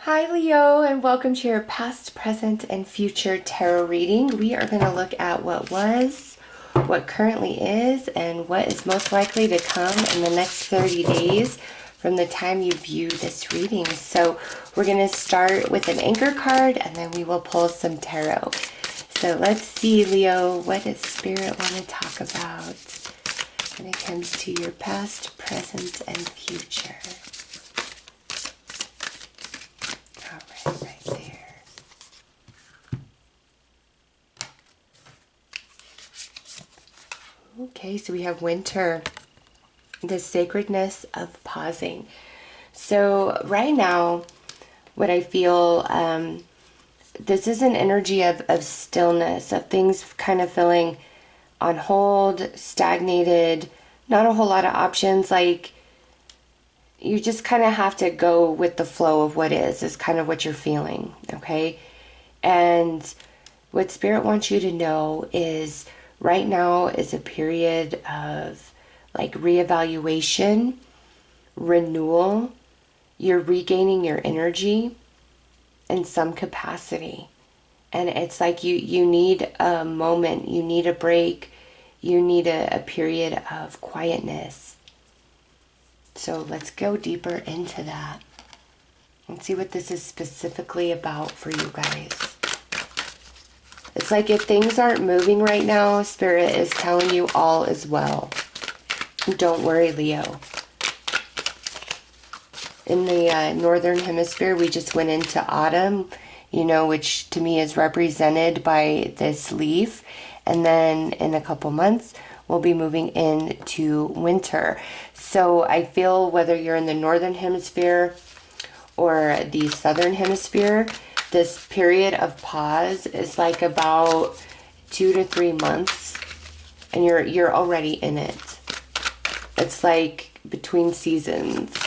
Hi Leo, and welcome to your past, present, and future tarot reading. We are going to look at what was, what currently is, and what is most likely to come in the next 30 days from the time you view this reading. So we're going to start with an anchor card, and then we will pull some tarot. So let's see, Leo, what does Spirit want to talk about when it comes to your past, present, and future? Right there. Okay, so we have winter, the sacredness of pausing. So right now, what I feel, this is an energy of stillness, of things kind of feeling on hold, stagnated, not a whole lot of options. Like you just kind of have to go with the flow of what is kind of what you're feeling, okay? And what Spirit wants you to know is right now is a period of like reevaluation, renewal. You're regaining your energy in some capacity. And it's like you need a moment, you need a break, you need a period of quietness. So let's go deeper into that and see what this is specifically about for you guys. It's like if things aren't moving right now, Spirit is telling you all is well. Don't worry, Leo. In the Northern Hemisphere, we just went into autumn, you know, which to me is represented by this leaf. And then in a couple months, we'll be moving into winter. So I feel whether you're in the Northern Hemisphere or the Southern Hemisphere, this period of pause is like about 2 to 3 months, and you're already in it. It's like between seasons.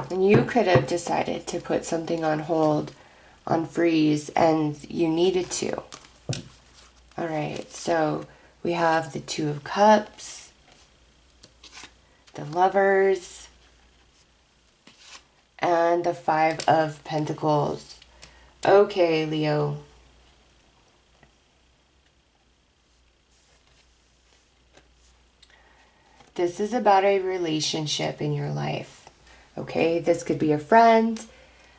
And you could have decided to put something on hold, on freeze, and you needed to. All right, so we have the Two of Cups, the Lovers, and the Five of Pentacles. Okay, Leo. This is about a relationship in your life. Okay, this could be a friend,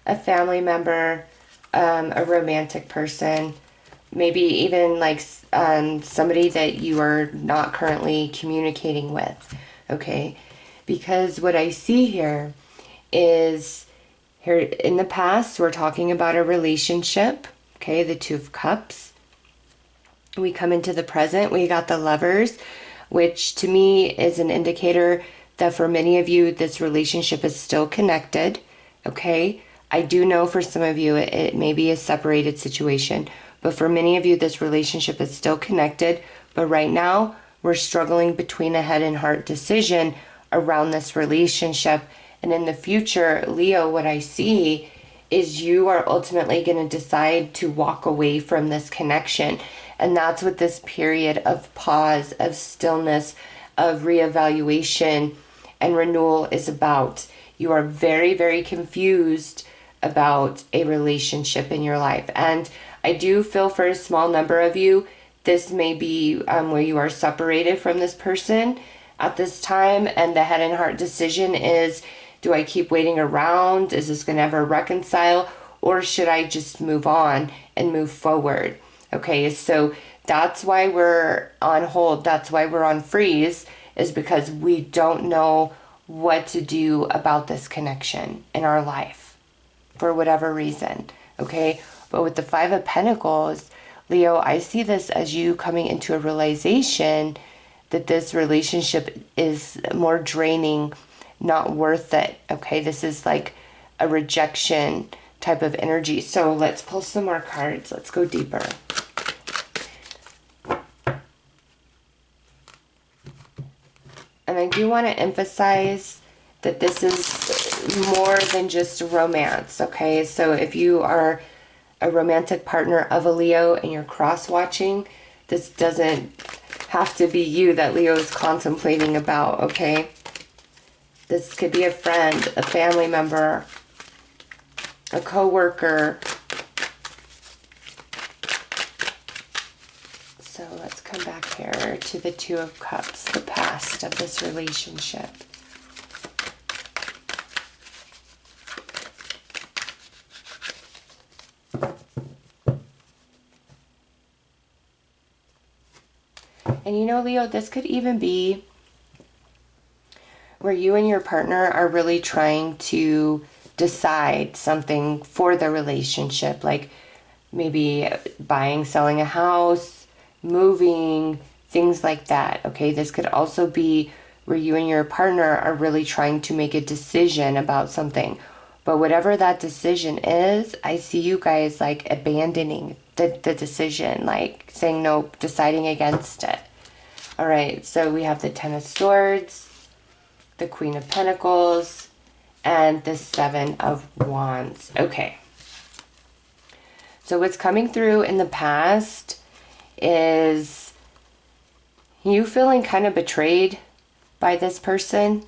a family member, a romantic person, maybe even like somebody that you are not currently communicating with. Okay, because what I see here is here in the past, we're talking about a relationship. Okay, the Two of Cups. We come into the present, we got the Lovers, which to me is an indicator that for many of you, this relationship is still connected, okay? I do know for some of you, it may be a separated situation, but for many of you, this relationship is still connected. But right now, we're struggling between a head and heart decision around this relationship. And in the future, Leo, what I see is you are ultimately going to decide to walk away from this connection. And that's what this period of pause, of stillness, of reevaluation and renewal is about. You are very, very confused about a relationship in your life. And I do feel for a small number of you, this may be where you are separated from this person at this time. And the head and heart decision is, do I keep waiting around? Is this going to ever reconcile? Or should I just move on and move forward? Okay, so that's why we're on hold. That's why we're on freeze, is because we don't know what to do about this connection in our life for whatever reason, okay? But with the Five of Pentacles, Leo, I see this as you coming into a realization that this relationship is more draining, not worth it, okay? This is like a rejection type of energy. So let's pull some more cards. Let's go deeper. And I do want to emphasize that this is more than just romance, okay? So if you are a romantic partner of a Leo and you're cross-watching, This doesn't have to be you that Leo is contemplating about, okay? This could be a friend, a family member, a coworker. So let's come back here to the Two of Cups, the past of this relationship. And you know, Leo, this could even be where you and your partner are really trying to decide something for the relationship, like maybe buying, selling a house, moving, things like that. Okay, this could also be where you and your partner are really trying to make a decision about something. But whatever that decision is, I see you guys like abandoning the decision, like saying no, deciding against it. All right, so we have the Ten of Swords, the Queen of Pentacles, and the Seven of Wands. Okay. So what's coming through in the past is you feeling kind of betrayed by this person,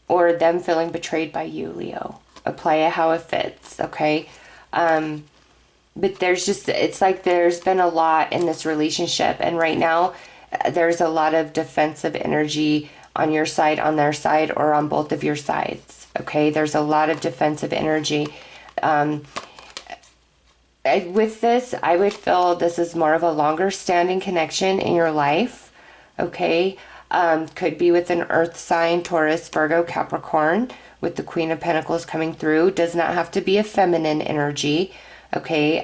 or them feeling betrayed by you, Leo. Apply it how it fits, okay? But there's just, it's like there's been a lot in this relationship, and right now there's a lot of defensive energy on your side, on their side, or on both of your sides, okay? There's a lot of defensive energy. With this, I would feel this is more of a longer standing connection in your life, okay? Could be with an earth sign, Taurus, Virgo, Capricorn, with the Queen of Pentacles coming through. Does not have to be a feminine energy, okay?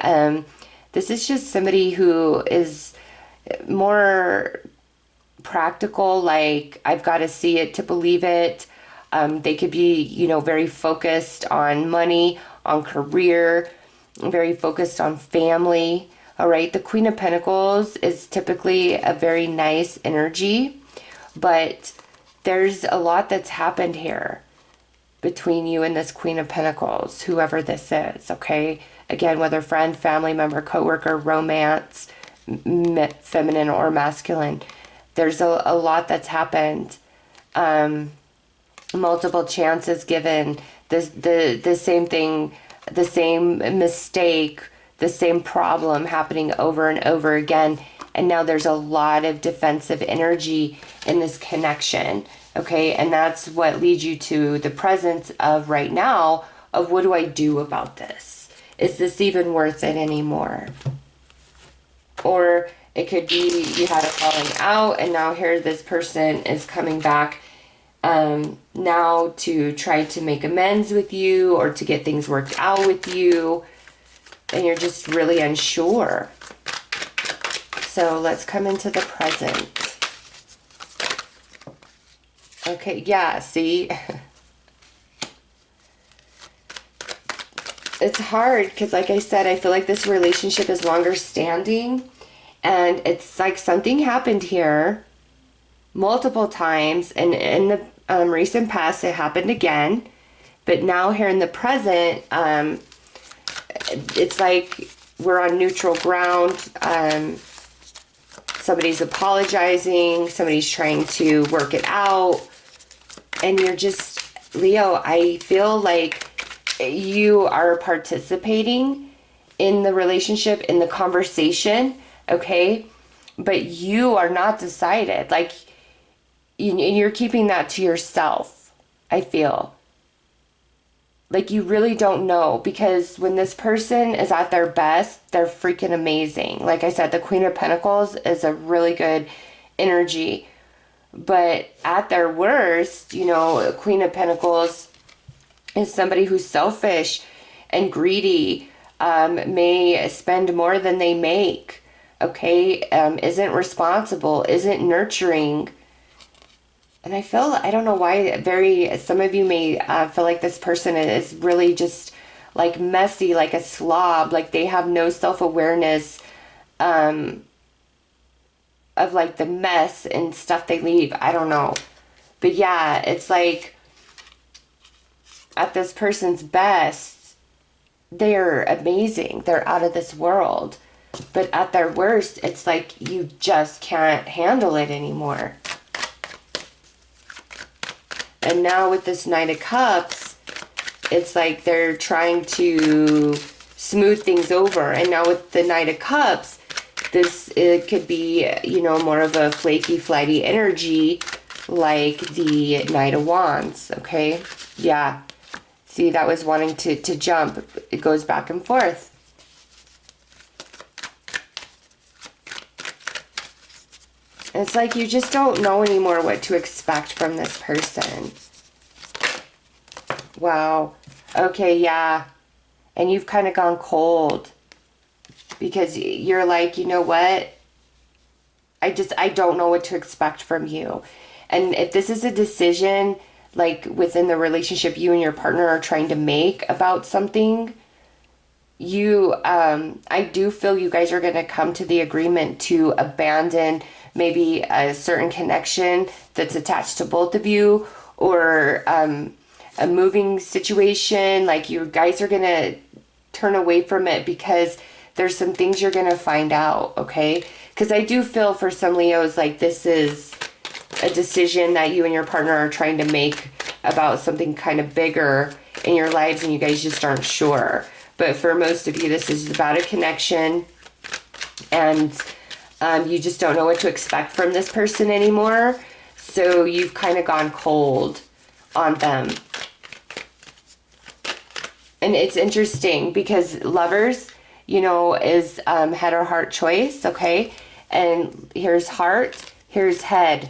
This is just somebody who is more practical, like I've got to see it to believe it. They could be, you know, very focused on money, on career, very focused on family. All right, the Queen of Pentacles is typically a very nice energy, but there's a lot that's happened here between you and this Queen of Pentacles, whoever this is, okay? Again, whether friend, family member, coworker, romance, feminine or masculine, there's a lot that's happened. Multiple chances given, the same thing, the same mistake, the same problem happening over and over again. And now there's a lot of defensive energy in this connection, okay? And that's what leads you to the presence of right now of, what do I do about this? Is this even worth it anymore? Or it could be you had a falling out, and now here this person is coming back now to try to make amends with you, or to get things worked out with you, and you're just really unsure. So let's come into the present. Okay, yeah, see? It's hard because, like I said, I feel like this relationship is longer standing, and it's like something happened here multiple times, and in the recent past it happened again, but now here in the present, it's like we're on neutral ground. Somebody's apologizing, somebody's trying to work it out, and you're just, Leo, I feel like you are participating in the relationship, in the conversation, okay? But you are not decided. Like, you're keeping that to yourself, I feel. Like, you really don't know, because when this person is at their best, they're freaking amazing. Like I said, the Queen of Pentacles is a really good energy. But at their worst, you know, Queen of Pentacles is somebody who's selfish and greedy, may spend more than they make, okay? Isn't responsible, isn't nurturing. And I don't know why, some of you may feel like this person is really just like messy, like a slob, like they have no self-awareness of like the mess and stuff they leave. I don't know. But yeah, it's like at this person's best, they're amazing. They're out of this world. But at their worst, it's like you just can't handle it anymore. And now with this Knight of Cups, it's like they're trying to smooth things over. And now with the Knight of Cups, it could be, you know, more of a flaky, flighty energy like the Knight of Wands, okay? Yeah. See, that was wanting to jump. It goes back and forth. It's like you just don't know anymore what to expect from this person. Wow. Okay, yeah. And you've kind of gone cold. Because you're like, you know what? I don't know what to expect from you. And if this is a decision, like within the relationship you and your partner are trying to make about something, I do feel you guys are going to come to the agreement to abandon maybe a certain connection that's attached to both of you, or a moving situation. Like you guys are going to turn away from it because there's some things you're going to find out, okay? Because I do feel for some Leos like this is a decision that you and your partner are trying to make about something kind of bigger in your lives and you guys just aren't sure. But for most of you, this is about a connection, and you just don't know what to expect from this person anymore. So you've kind of gone cold on them. And it's interesting because Lovers, you know, is head or heart choice, okay? And here's heart, here's head,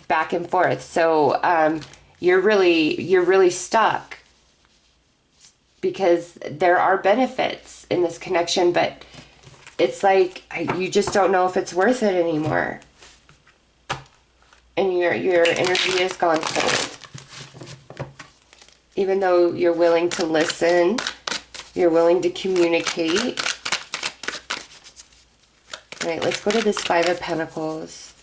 back and forth. So you're really stuck because there are benefits in this connection, but it's like you just don't know if it's worth it anymore. And your energy is gone cold. Even though you're willing to listen, you're willing to communicate. All right, let's go to this Five of Pentacles.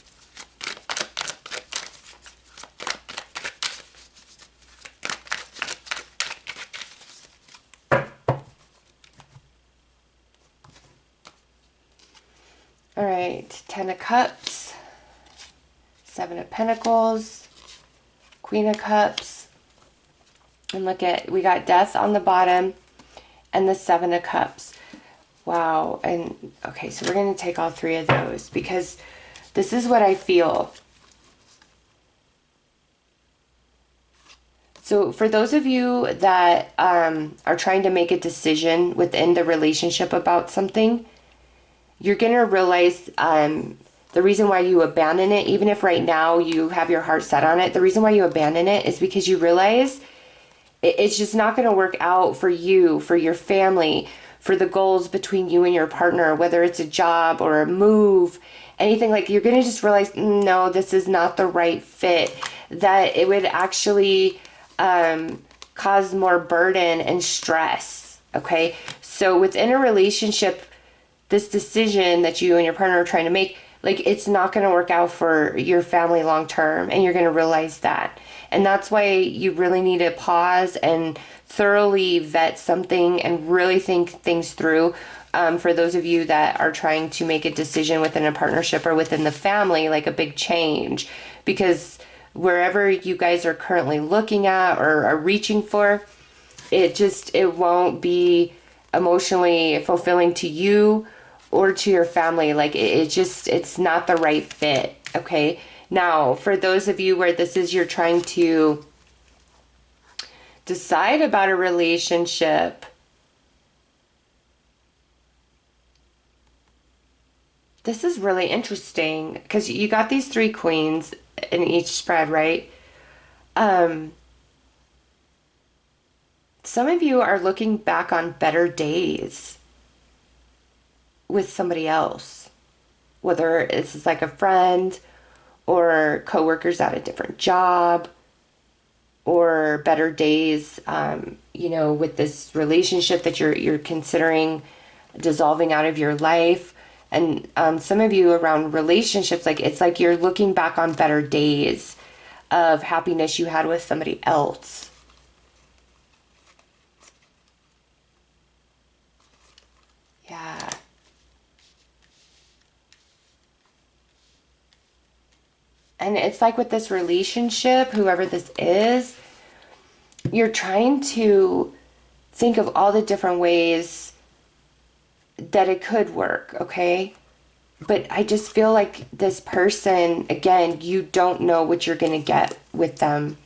All right, Ten of Cups, Seven of Pentacles, Queen of Cups, and look at, we got Death on the bottom, and the Seven of Cups. Wow, and okay, so we're going to take all three of those because this is what I feel. So for those of you that are trying to make a decision within the relationship about something, you're going to realize the reason why you abandon it, even if right now you have your heart set on it, the reason why you abandon it is because you realize it's just not going to work out for you, for your family, for the goals between you and your partner, whether it's a job or a move, anything. Like, you're going to just realize, no, this is not the right fit, that it would actually cause more burden and stress, okay? So within a relationship, this decision that you and your partner are trying to make, like, it's not going to work out for your family long term, and you're going to realize that. And that's why you really need to pause and thoroughly vet something and really think things through. For those of you that are trying to make a decision within a partnership or within the family, like a big change, because wherever you guys are currently looking at or are reaching for, it won't be emotionally fulfilling to you or to your family. Like, it's not the right fit, okay? Now, for those of you where this is, you're trying to decide about a relationship, this is really interesting because you got these three queens in each spread, right? Some of you are looking back on better days with somebody else, whether it's like a friend or coworkers at a different job, or better days, with this relationship that you're considering dissolving out of your life. And some of you around relationships, like, it's like you're looking back on better days of happiness you had with somebody else. Yeah. And it's like with this relationship, whoever this is, you're trying to think of all the different ways that it could work, okay? But I just feel like this person, again, you don't know what you're going to get with them.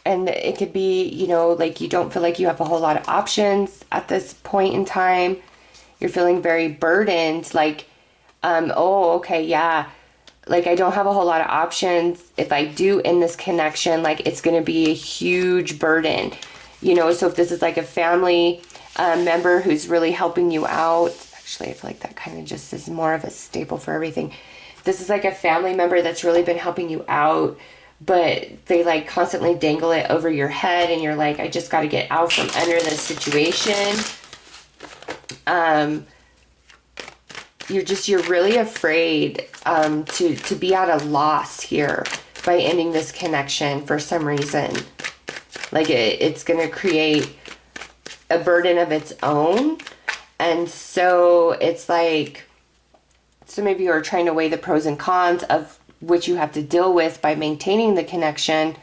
And it could be, you know, like you don't feel like you have a whole lot of options at this point in time. You're feeling very burdened, like, oh, okay, yeah. Like, I don't have a whole lot of options. If I do end this connection, like, it's going to be a huge burden. You know, so if this is like a family member who's really helping you out, actually, I feel like that kind of just is more of a staple for everything. This is like a family member that's really been helping you out, but they like constantly dangle it over your head and you're like, I just got to get out from under this situation. You're really afraid to be at a loss here by ending this connection for some reason. Like it's going to create a burden of its own. And so it's like, some of you are trying to weigh the pros and cons of what you have to deal with by maintaining the connection,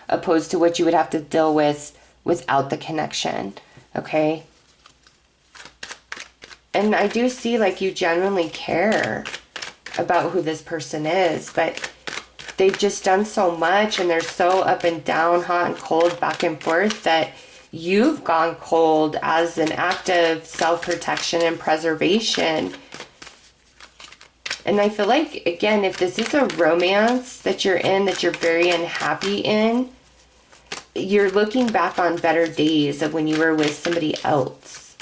opposed to what you would have to deal with without the connection. Okay? And I do see like you genuinely care about who this person is, but they've just done so much and they're so up and down, hot and cold, back and forth, that you've gone cold as an act of self-protection and preservation. And I feel like, again, if this is a romance that you're in, that you're very unhappy in, you're looking back on better days of when you were with somebody else.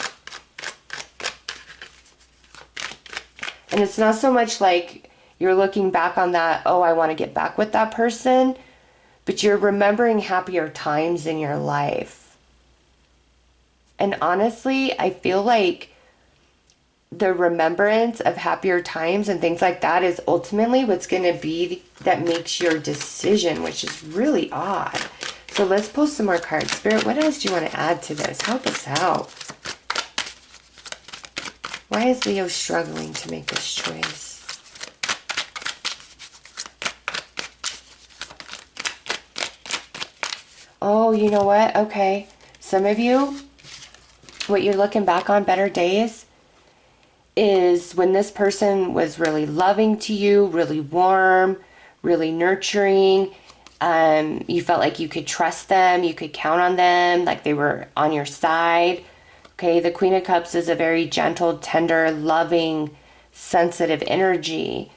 And it's not so much like you're looking back on that, oh, I want to get back with that person, but you're remembering happier times in your life. And honestly, I feel like the remembrance of happier times and things like that is ultimately what's going to be that makes your decision, which is really odd. So let's pull some more cards. Spirit, what else do you want to add to this? Help us out. Why is Leo struggling to make this choice? Oh, you know what? Okay. Some of you, what you're looking back on better days is when this person was really loving to you, really warm, really nurturing. You felt like you could trust them, you could count on them, like they were on your side. Okay, the Queen of Cups is a very gentle, tender, loving, sensitive energy.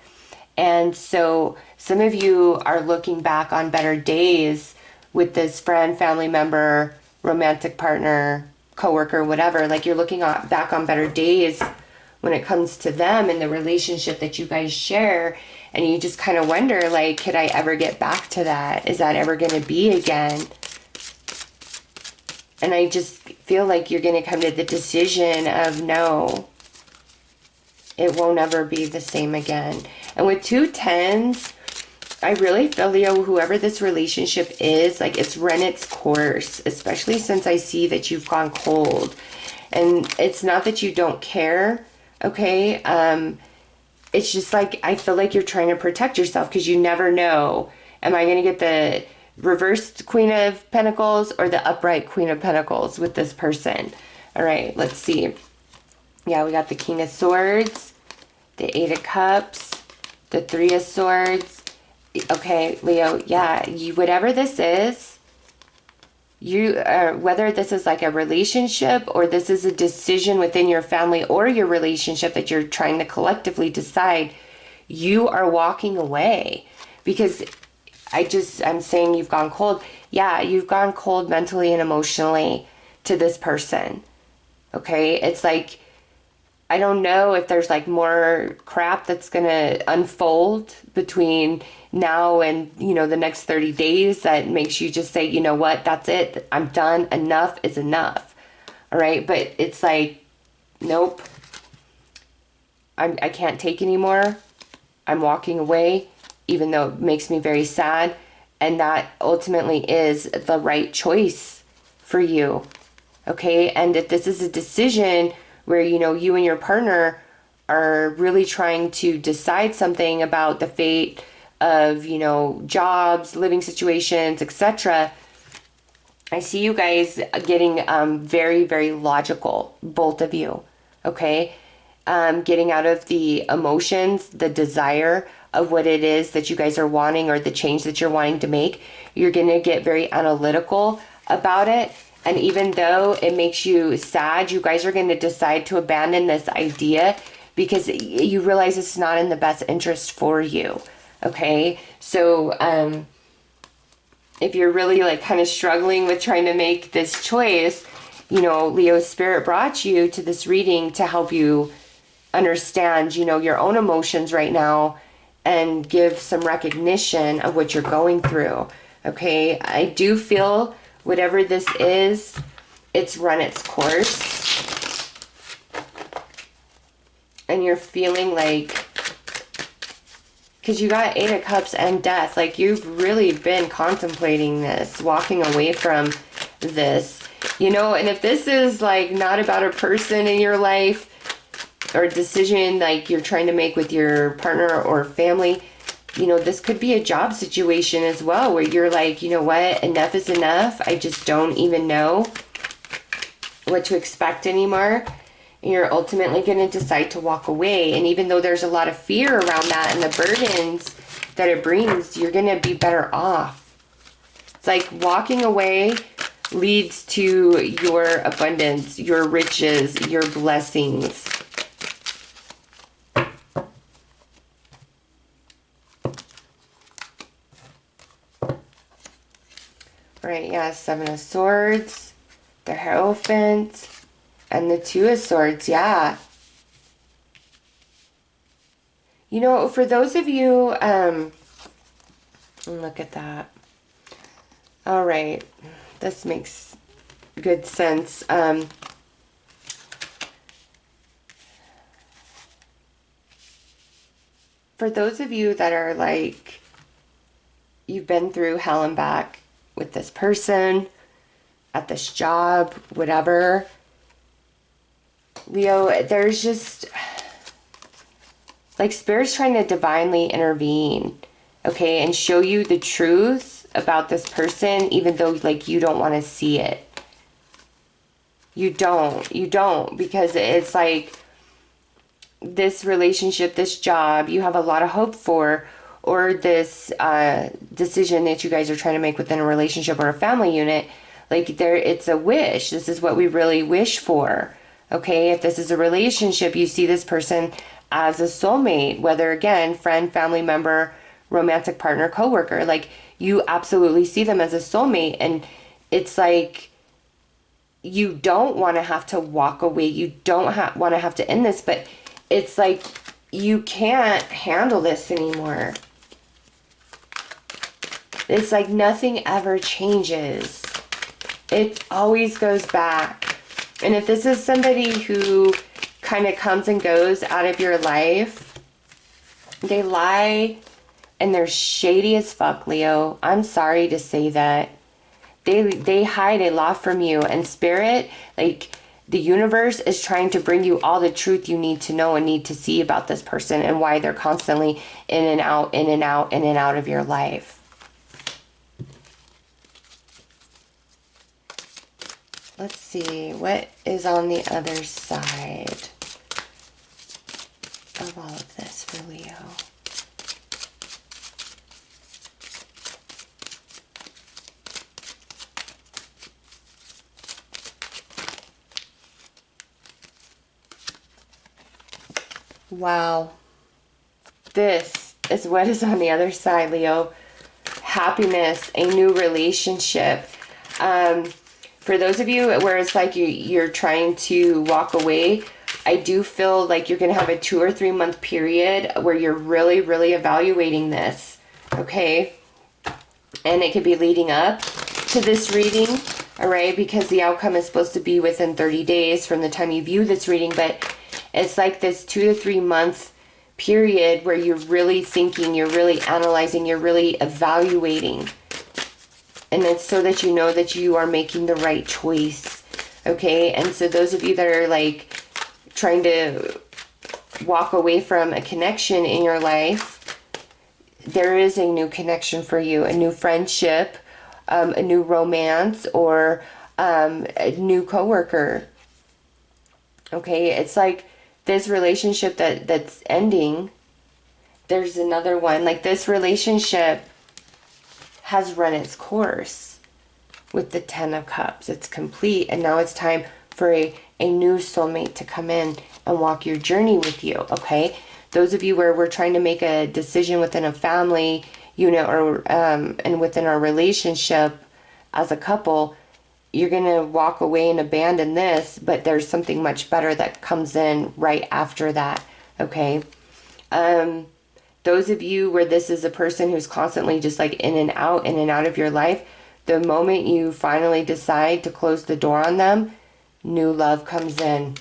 And so some of you are looking back on better days with this friend, family member, romantic partner, coworker, whatever. Like you're looking back on better days when it comes to them and the relationship that you guys share. And you just kind of wonder, like, could I ever get back to that? Is that ever going to be again? And I just feel like you're going to come to the decision of no, it won't ever be the same again. And with 2 tens, I really feel, Leo, whoever this relationship is, like it's run its course, especially since I see that you've gone cold. And it's not that you don't care, okay? It's just like, I feel like you're trying to protect yourself because you never know. Am I going to get the reversed Queen of Pentacles or the upright Queen of Pentacles with this person? All right, let's see. Yeah, we got the King of Swords, the 8 of Cups, the 3 of Swords. Okay, Leo, yeah, whatever this is, whether this is like a relationship or this is a decision within your family or your relationship that you're trying to collectively decide, you are walking away. Because I'm saying you've gone cold. Yeah, you've gone cold mentally and emotionally to this person. Okay, it's like, I don't know if there's like more crap that's going to unfold between now and, you know, the next 30 days that makes you just say, you know what, that's it. I'm done. Enough is enough. All right. But it's like, nope, I can't take anymore. I'm walking away, even though it makes me very sad. And that ultimately is the right choice for you. Okay. And if this is a decision where, you know, you and your partner are really trying to decide something about the fate of, you know, jobs, living situations, etc., I see you guys getting very, very logical, both of you, okay? Getting out of the emotions, the desire of what it is that you guys are wanting or the change that you're wanting to make. You're going to get very analytical about it. And even though it makes you sad, you guys are going to decide to abandon this idea because you realize it's not in the best interest for you, okay? So, if you're really like kind of struggling with trying to make this choice, you know, Leo, Spirit brought you to this reading to help you understand, you know, your own emotions right now and give some recognition of what you're going through. Okay, I do feel whatever this is, it's run its course. And you're feeling like, because you got Eight of Cups and Death, like you've really been contemplating this, walking away from this, you know. And if this is like not about a person in your life or a decision like you're trying to make with your partner or family, you know, this could be a job situation as well where you're like, you know what, enough is enough. I just don't even know what to expect anymore. And you're ultimately going to decide to walk away. And even though there's a lot of fear around that and the burdens that it brings, you're going to be better off. It's like walking away leads to your abundance, your riches, your blessings. Right, yeah, Seven of Swords, the Hierophant, and the Two of Swords, yeah. You know, for those of you, look at that. All right, this makes good sense. For those of you that are like, you've been through hell and back with this person, at this job, whatever, Leo, there's just like Spirit's trying to divinely intervene, okay, and show you the truth about this person, even though like you don't want to see it. You don't, because it's like this relationship, this job, you have a lot of hope for, or this decision that you guys are trying to make within a relationship or a family unit, like there, it's a wish. This is what we really wish for. Okay, if this is a relationship, you see this person as a soulmate, whether again, friend, family member, romantic partner, coworker, like you absolutely see them as a soulmate. And it's like, you don't want to have to walk away. You don't want to have to end this, but it's like, you can't handle this anymore. It's like nothing ever changes. It always goes back. And if this is somebody who kind of comes and goes out of your life, they lie and they're shady as fuck, Leo. I'm sorry to say that. They hide a lot from you. And Spirit, like the universe is trying to bring you all the truth you need to know and need to see about this person and why they're constantly in and out, in and out, in and out of your life. Let's see, what is on the other side of all of this for Leo? Wow. This is what is on the other side, Leo. Happiness, a new relationship. For those of you where it's like you're trying to walk away, I do feel like you're going to have a 2 or 3 month period where you're really, really evaluating this. Okay? And it could be leading up to this reading, all right? Because the outcome is supposed to be within 30 days from the time you view this reading, but it's like this 2 to 3 month period where you're really thinking, you're really analyzing, you're really evaluating. And it's so that you know that you are making the right choice. Okay? And so those of you that are like trying to walk away from a connection in your life, there is a new connection for you, a new friendship, a new romance, or a new coworker. Okay, it's like this relationship that's ending. There's another one. Like, this relationship has run its course with the Ten of Cups. It's complete, and now it's time for a new soulmate to come in and walk your journey with you. Okay, those of you where we're trying to make a decision within a family unit, or and within our relationship as a couple, you're gonna walk away and abandon this, but there's something much better that comes in right after that. Okay, those of you where this is a person who's constantly just like in and out of your life, the moment you finally decide to close the door on them, new love comes in.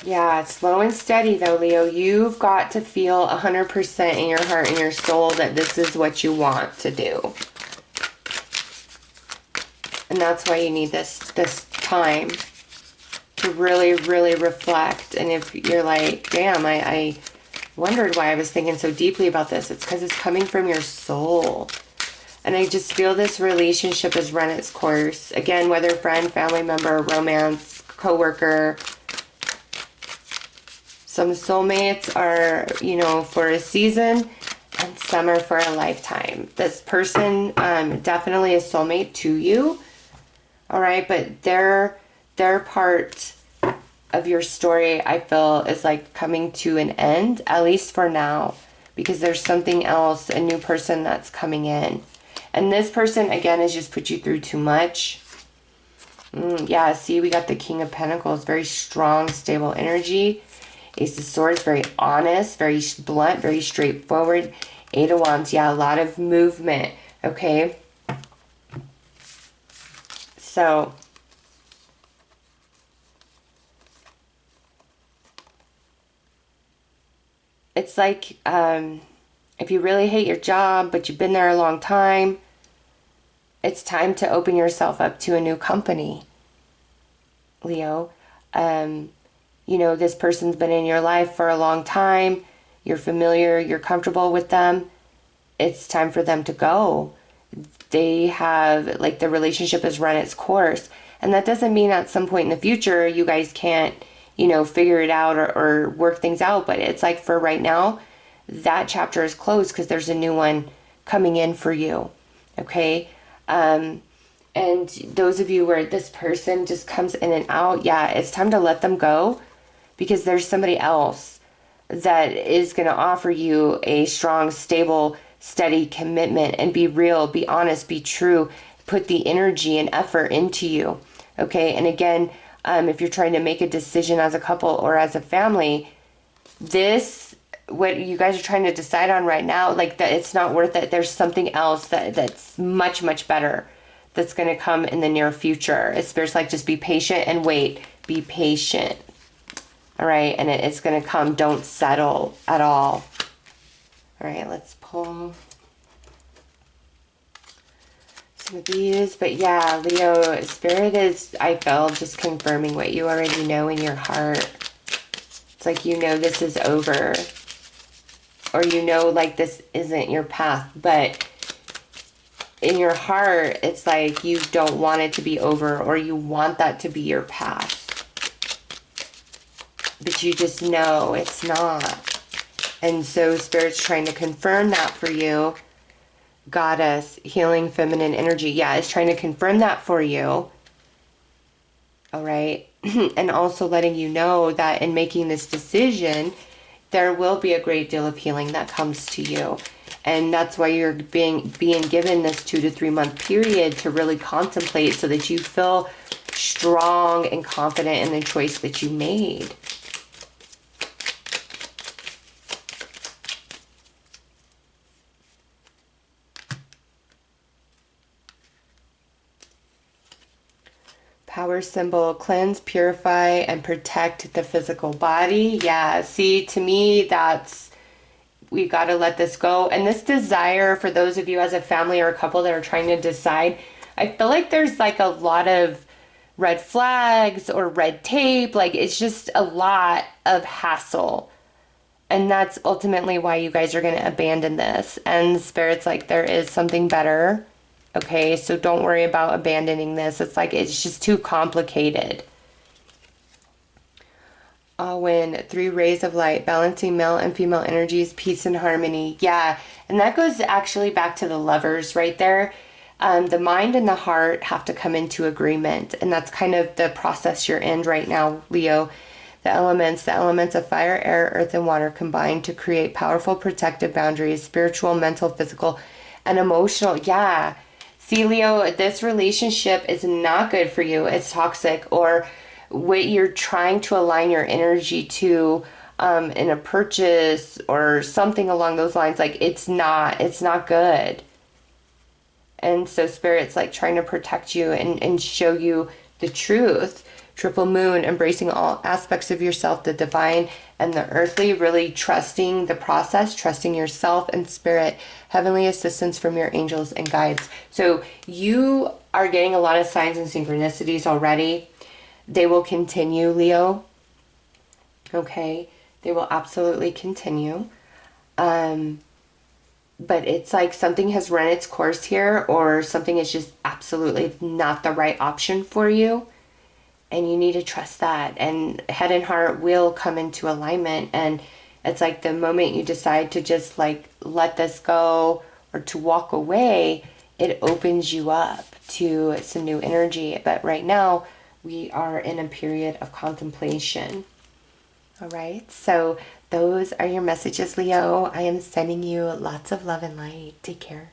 Yeah, slow and steady though, Leo. You've got to feel 100% in your heart and your soul that this is what you want to do. And that's why you need this time to really, really reflect. And if you're like, damn, I wondered why I was thinking so deeply about this, it's because it's coming from your soul. And I just feel this relationship has run its course. Again, whether friend, family member, romance, coworker. Some soulmates are, you know, for a season, and some are for a lifetime. This person definitely a soulmate to you. All right, but their part of your story, I feel, is like coming to an end, at least for now, because there's something else, a new person that's coming in. And this person, again, has just put you through too much. Yeah, see, we got the King of Pentacles, very strong, stable energy. Ace of Swords, very honest, very blunt, very straightforward. Eight of Wands, yeah, a lot of movement, okay? So, it's like, if you really hate your job, but you've been there a long time, it's time to open yourself up to a new company, Leo. You know, this person's been in your life for a long time. You're familiar, you're comfortable with them. It's time for them to go. They have, like, the relationship has run its course. And that doesn't mean at some point in the future you guys can't, you know, figure it out or work things out. But it's like, for right now, that chapter is closed because there's a new one coming in for you. Okay? And those of you where this person just comes in and out, yeah, it's time to let them go, because there's somebody else that is going to offer you a strong, stable, steady commitment, and be real, be honest, be true, put the energy and effort into you. Okay, and again, if you're trying to make a decision as a couple or as a family, this, what you guys are trying to decide on right now, like, that it's not worth it. There's something else that's much, much better that's going to come in the near future. It's like, just be patient and wait. Be patient. All right, and it's going to come. Don't settle at all. All right, let's pull some of these. But yeah, Leo, Spirit is, I feel, just confirming what you already know in your heart. It's like, you know, this is over. Or you know, like, this isn't your path. But in your heart, it's like you don't want it to be over, or you want that to be your path. But you just know it's not. And so Spirit's trying to confirm that for you. Goddess, healing feminine energy. Yeah, it's trying to confirm that for you. All right. And also letting you know that in making this decision, there will be a great deal of healing that comes to you. And that's why you're being given this 2 to 3 month period to really contemplate, so that you feel strong and confident in the choice that you made. Power symbol, cleanse, purify, and protect the physical body. Yeah, see, to me, that's we got to let this go. And this desire, for those of you as a family or a couple that are trying to decide, I feel like there's like a lot of red flags or red tape. Like it's just a lot of hassle. And that's ultimately why you guys are going to abandon this. And Spirit's like, there is something better. Okay, so don't worry about abandoning this. It's like, it's just too complicated. When 3 rays of light, balancing male and female energies, peace and harmony. Yeah, and that goes actually back to the lovers right there. The mind and the heart have to come into agreement, and that's kind of the process you're in right now, Leo. The elements of fire, air, earth, and water combine to create powerful protective boundaries, spiritual, mental, physical, and emotional. Yeah. See, Leo, this relationship is not good for you. It's toxic, or what you're trying to align your energy to in a purchase or something along those lines. Like it's not good. And so Spirit's like trying to protect you and show you the truth. Triple moon, embracing all aspects of yourself, the divine and the earthly, really trusting the process, trusting yourself and Spirit, heavenly assistance from your angels and guides. So you are getting a lot of signs and synchronicities already. They will continue, Leo. Okay, they will absolutely continue. But it's like something has run its course here, or something is just absolutely not the right option for you. And you need to trust that. And head and heart will come into alignment. And it's like the moment you decide to just like let this go or to walk away, it opens you up to some new energy. But right now, we are in a period of contemplation. All right, so those are your messages, Leo. I am sending you lots of love and light. Take care.